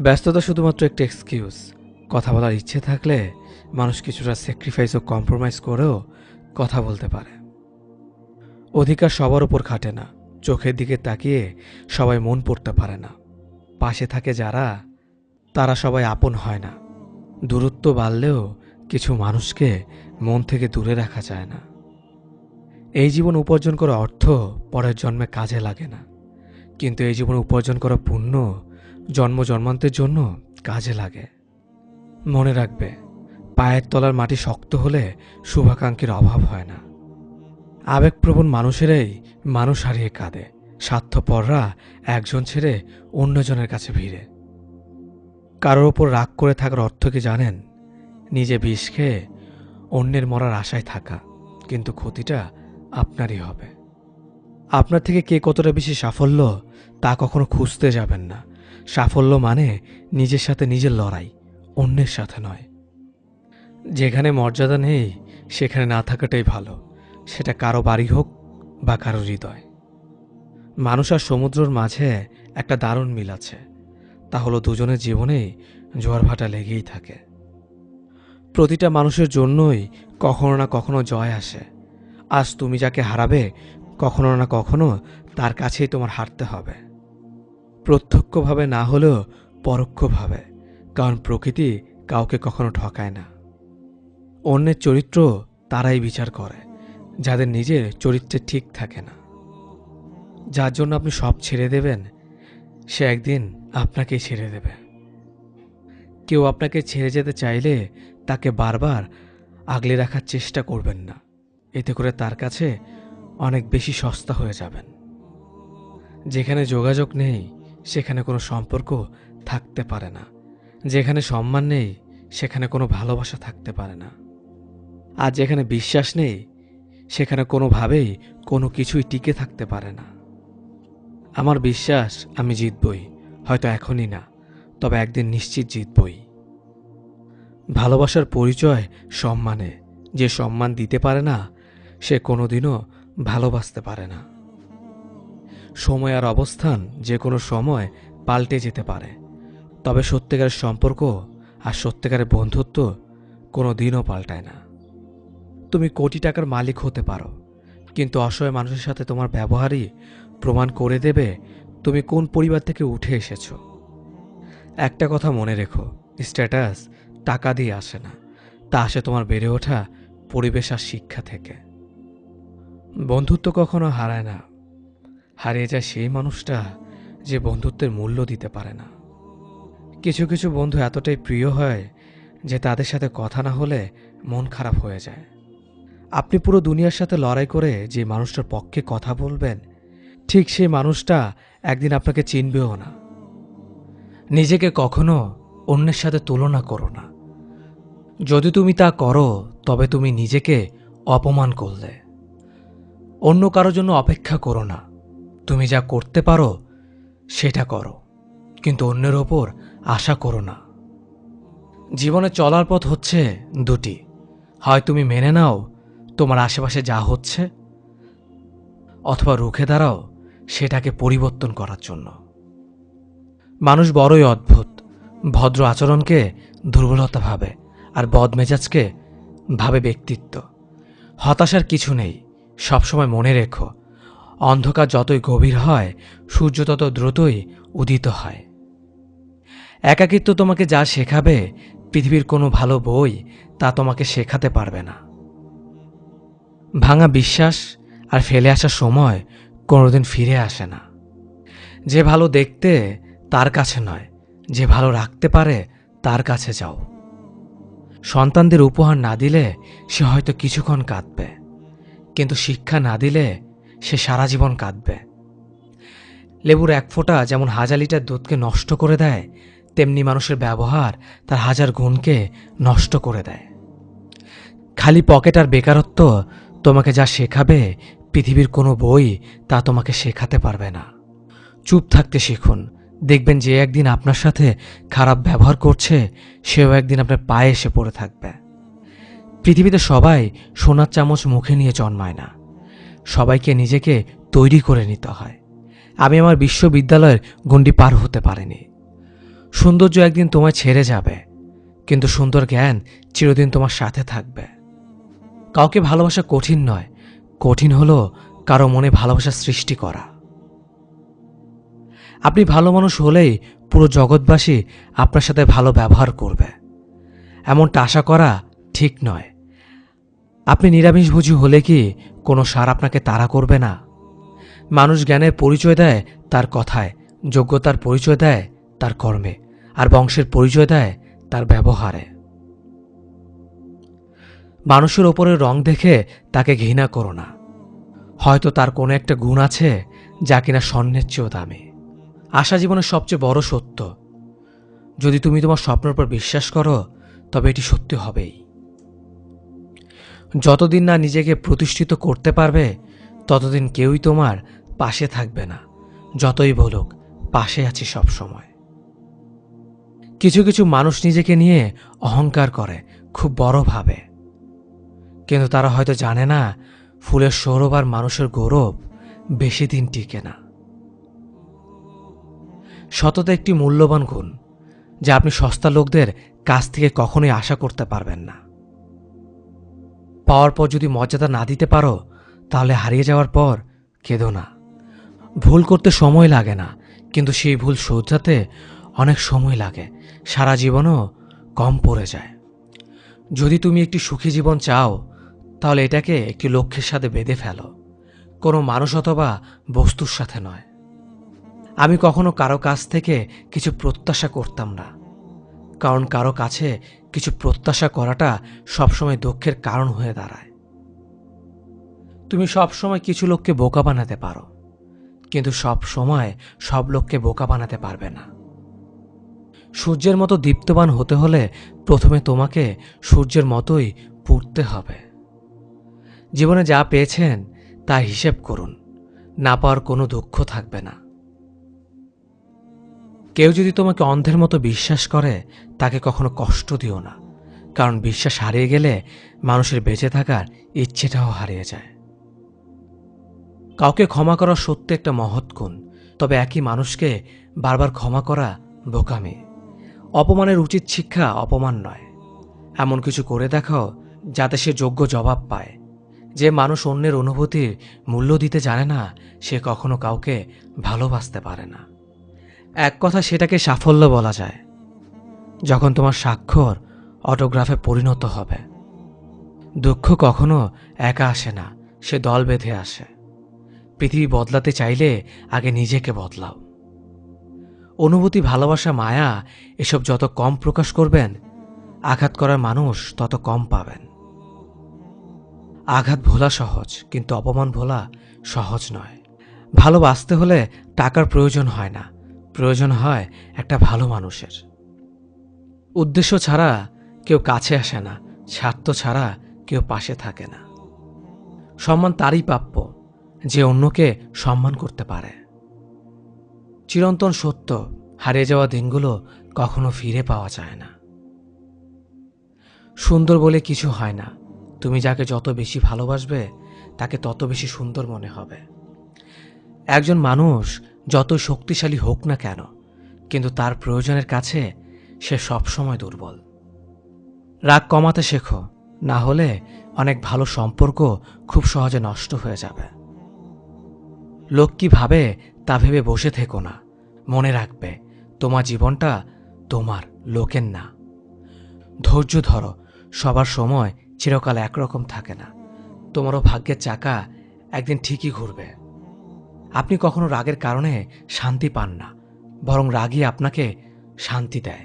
ব্যস্ততা শুধুমাত্র একটা এক্সকিউজ। কথা বলার ইচ্ছে থাকলে মানুষ কিছুটা স্যাক্রিফাইস ও কম্প্রোমাইজ করেও কথা বলতে পারে। অধিকার সবার উপর খাটে না। চোখের দিকে তাকিয়ে সবাই মন পড়তে পারে না। পাশে থাকে যারা, তারা সবাই আপন হয় না। দূরত্ব বাড়লেও কিছু মানুষকে মন থেকে দূরে রাখা যায় না। এই জীবন উপার্জন করা অর্থ পরের জন্মে কাজে লাগে না, কিন্তু এই জীবন উপার্জন করা পুণ্য জন্ম জন্মান্তের জন্য কাজে লাগে। মনে রাখবে, পায়ের তলার মাটি শক্ত হলে শুভাকাঙ্ক্ষীর অভাব হয় না। আবেগপ্রবণ মানুষেরাই মানুষ হারিয়ে কাঁদে। স্বার্থপররা একজন ছেড়ে অন্যজনের কাছে ভিড়ে। কারোর ওপর রাগ করে থাকার অর্থ কি জানেন? নিজে বিষ খেয়ে অন্যের মরার আশায় থাকা, কিন্তু ক্ষতিটা আপনারই হবে। আপনার থেকে কে কতটা বেশি সাফল্য তা কখনো খুঁজতে যাবেন না। সাফল্য মানে নিজের সাথে নিজের লড়াই, অন্যের সাথে নয়। যেখানে মর্যাদা নেই সেখানে না থাকাটাই ভালো, সেটা কারো বাড়ি হোক বা কারো হৃদয়। মানুষ আর সমুদ্রের মাঝে একটা দারুণ মিল আছে, তা হলো দুজনের জীবনেই জোয়ার ভাটা লেগেই থাকে। প্রতিটা মানুষের জন্যই কখনো না কখনো জয় আসে। আজ তুমি যাকে হারাবে, কখনো না কখনো তার কাছেই তোমার হারতে হবে। প্রত্যক্ষভাবে না হলেও পরোক্ষভাবে, কারণ প্রকৃতি কাউকে কখনো ঠকায় না। অন্যের চরিত্র তারাই বিচার করে যাদের নিজের চরিত্রে ঠিক থাকে না। যার জন্য আপনি সব ছেড়ে দেবেন, সে একদিন আপনাকেই ছেড়ে দেবে। কেউ আপনাকে ছেড়ে যেতে চাইলে তাকে বারবার আগলে রাখার চেষ্টা করবেন না, এতে করে তার কাছে অনেক বেশি সস্তা হয়ে যাবেন। যেখানে যোগাযোগ নেই সেখানে কোনো সম্পর্ক থাকতে পারে না। যেখানে সম্মান নেই সেখানে কোনো ভালোবাসা থাকতে পারে না। আর যেখানে বিশ্বাস নেই সেখানে কোনোভাবেই কোনো কিছুই টিকে থাকতে পারে না। আমার বিশ্বাস আমি জিতবই, হয়তো এখনই না, তবে একদিন নিশ্চিত জিতবই। ভালোবাসার পরিচয় সম্মানে। যে সম্মান দিতে পারে না সে কোনোদিনও ভালোবাসতে পারে না। সময় আর অবস্থান যে কোনো সময় পাল্টে যেতে পারে, তবে সত্যিকারের সম্পর্ক আর সত্যিকারের বন্ধুত্ব কোনো দিনও পাল্টায় না। তুমি কোটি টাকার মালিক হতে পারো, কিন্তু অসহায় মানুষের সাথে তোমার ব্যবহারই প্রমাণ করে দেবে তুমি কোন পরিবার থেকে উঠে এসেছো। একটা কথা মনে রেখো, স্ট্যাটাস টাকা দিয়ে আসে না, তা আসে তোমার বেড়ে ওঠা পরিবেশ আর শিক্ষা থেকে। বন্ধুত্ব কখনো হারায় না, হারিয়ে যায় সেই মানুষটা যে বন্ধুত্বের মূল্য দিতে পারে না। কিছু কিছু বন্ধু এতটাই প্রিয় হয় যে তাদের সাথে কথা না হলে মন খারাপ হয়ে যায়। আপনি পুরো দুনিয়ার সাথে লড়াই করে যে মানুষটার পক্ষে কথা বলবেন, ঠিক সেই মানুষটা একদিন আপনাকে চিনবেও না। নিজেকে কখনো অন্যের সাথে তুলনা করো না। যদি তুমি তা করো তবে তুমি নিজেকে অপমান করলে। অন্য কারোর জন্য অপেক্ষা করো না। তুমি যা করতে পারো সেটা করো, কিন্তু অন্যের ওপর আশা করো না। জীবনে চলার পথ হচ্ছে দুটি, হয় তুমি মেনে নাও তোমার আশেপাশে যা হচ্ছে, অথবা রুখে দাঁড়াও সেটাকে পরিবর্তন করার জন্য। মানুষ বড়ই অদ্ভুত। ভদ্র আচরণকে দুর্বলতা ভাবে, আর বদমেজাজকে ভাবে ব্যক্তিত্ব। হতাশার কিছু নেই। সবসময় মনে রেখো, অন্ধকার যতই গভীর হয় সূর্য তত দ্রুতই উদিত হয়। একাকিত্ব তোমাকে যা শেখাবে পৃথিবীর কোনো ভালো বই তা তোমাকে শেখাতে পারবে না। ভাঙা বিশ্বাস আর ফেলে আসা সময় কোনোদিন ফিরে আসে না। যে ভালো দেখতে তার কাছে নয়, যে ভালো রাখতে পারে তার কাছে যাও। সন্তানদের উপহার না দিলে সে হয়তো কিছুক্ষণ কাঁদবে, কিন্তু শিক্ষা না দিলে সে সারা জীবন কাঁদবে। লেবুর এক ফোঁটা যেমন 1000 লিটার দুধকে নষ্ট করে দেয়, তেমনি মানুষের ব্যবহার তার 1000 গুণকে নষ্ট করে দেয়। খালি পকেট আর বেকারত্ব তোমাকে যা শেখাবে পৃথিবীর কোনো বই তা তোমাকে শেখাতে পারবে না। চুপ থাকতে শিখুন। দেখবেন যে একদিন আপনার সাথে খারাপ ব্যবহার করছে সেও একদিন আপনার পায়ে এসে পড়ে থাকবে। পৃথিবীতে সবাই সোনার চামচ মুখে নিয়ে জন্মায় না, সবাইকে নিজেকে তৈরি করে নিতে হয়। আমি আমার বিশ্ববিদ্যালয়ের গণ্ডি পার হতে পারিনি, সৌন্দর্য একদিন তোমায় ছেড়ে যাবে, কিন্তু সুন্দর জ্ঞান চিরদিন তোমার সাথে থাকবে। কাউকে ভালোবাসা কঠিন নয়, কঠিন হলো কারো মনে ভালোবাসা সৃষ্টি করা। আপনি ভালো মানুষ হলেই পুরো জগৎবাসী আপনার সাথে ভালো ব্যবহার করবে, এমনটা আশা করা ঠিক নয়। আপনি নিরামিষভোজী হলে কি কোনো সার আপনাকে তাড়া করবে না? মানুষ জ্ঞানের পরিচয় দেয় তার কথায়, যোগ্যতার পরিচয় দেয় তার কর্মে, আর বংশের পরিচয় দেয় তার ব্যবহারে। মানুষের ওপরের রং দেখে তাকে ঘৃণা করো না। হয়তো তার কোনো একটা গুণ আছে যা কিনা স্বর্ণের চেয়েও দামি। আশা জীবনের সবচেয়ে বড় সত্য। যদি তুমি তোমার স্বপ্নের উপর বিশ্বাস করো, তবে এটি সত্যি হবেই। যতদিন না নিজেকে প্রতিষ্ঠিত করতে পারবে, ততদিন কেউই তোমার পাশে থাকবে না। যতই বলুক পাশে আছি সব সময়। কিছু কিছু মানুষ নিজেকে নিয়ে অহংকার করে, খুব বড় ভাবে, কিন্তু তারা হয়তো জানে না ফুলের সৌরভ আর মানুষের গৌরব বেশি দিন টিকে না। সততা একটি মূল্যবান গুণ, যা আপনি সস্তা লোকদের কাছ থেকে কখনোই আশা করতে পারবেন না। পাওয়ার পর যদি মর্যাদা না দিতে পারো, তাহলে হারিয়ে যাওয়ার পর কেঁদো না। ভুল করতে সময় লাগে না, কিন্তু সেই ভুল শোধরাতে অনেক সময় লাগে, সারা জীবনও কম পড়ে যায়। যদি তুমি একটি সুখী জীবন চাও, তাহলে এটাকে একটি লক্ষ্যের সাথে বেঁধে ফেলো, কোনো মানুষ অথবা বস্তুর সাথে নয়। আমি কখনো কারো কাছ থেকে কিছু প্রত্যাশা করতাম না, কারণ কারো কাছে কিছু প্রত্যাশা করাটা সবসময় দুঃখের কারণ হয়ে দাঁড়ায়। তুমি সবসময় কিছু লোককে বোকা বানাতে পারো, কিন্তু সব সময় সব লোককে বোকা বানাতে পারবে না। সূর্যের মতো দীপ্তবান হতে হলে প্রথমে তোমাকে সূর্যের মতোই পুড়তে হবে। জীবনে যা পেয়েছেন তা হিসেব করুন, না পাওয়ার কোনো দুঃখ থাকবে না। কেউ যদি তোমাকে অন্ধের মতো বিশ্বাস করে, তাকে কখনো কষ্ট দিও না, কারণ বিশ্বাস হারিয়ে গেলে মানুষের বেঁচে থাকার ইচ্ছেটাও হারিয়ে যায়। কাউকে ক্ষমা করা সত্য একটা মহৎ গুণ, তবে একই মানুষকে বারবার ক্ষমা করা বোকামি। অপমানের উচিত শিক্ষা অপমান নয়, এমন কিছু করে দেখাও যাতে সে যোগ্য জবাব পায়। যে মানুষ অন্যের অনুভূতির মূল্য দিতে জানে না, সে কখনো কাউকে ভালোবাসতে পারে না। এক কথা সেটাকে সাফল্য বলা যায়, যখন তোমার স্বাক্ষর অটোগ্রাফে পরিণত হবে। দুঃখ কখনো একা আসে না, সে দল বেঁধে আসে। পৃথিবী বদলাতে চাইলে আগে নিজেকে বদলাও। অনুভূতি, ভালোবাসা, মায়া এসব যত কম প্রকাশ করবেন, আঘাত করার মানুষ তত কম পাবেন। আঘাত ভোলা সহজ, কিন্তু অপমান ভোলা সহজ নয়। ভালোবাসতে হলে টাকার প্রয়োজন হয় না, প্রয়োজন হয় একটা ভালো মানুষের। উদ্দেশ্য ছাড়া কেউ কাছে আসে না, স্বার্থ ছাড়া কেউ পাশে থাকে না। সম্মান তারই প্রাপ্য যে অন্যকে সম্মান করতে পারে। চিরন্তন সত্য, হারিয়ে যাওয়া দিনগুলো কখনো ফিরে পাওয়া যায় না। সুন্দর বলে কিছু হয় না, তুমি যাকে যত বেশি ভালোবাসবে তাকে তত বেশি সুন্দর মনে হবে। একজন মানুষ যত শক্তিশালী হোক না কেন, কিন্তু তার প্রয়োজনের কাছে সে সবসময় দুর্বল। রাগ কমাতে শেখো, না হলে অনেক ভালো সম্পর্ক খুব সহজে নষ্ট হয়ে যাবে। লোক কি ভাবে তা ভেবে বসে থেকো না, মনে রাখবে তোমার জীবনটা তোমার, লোকের না। ধৈর্য ধরো, সবার সময় চিরকাল একরকম থাকে না। তোমারও ভাগ্যের চাকা একদিন ঠিকই ঘুরবে। আপনি কখনো রাগের কারণে শান্তি পান না, বরং রাগই আপনাকে শান্তি দেয়।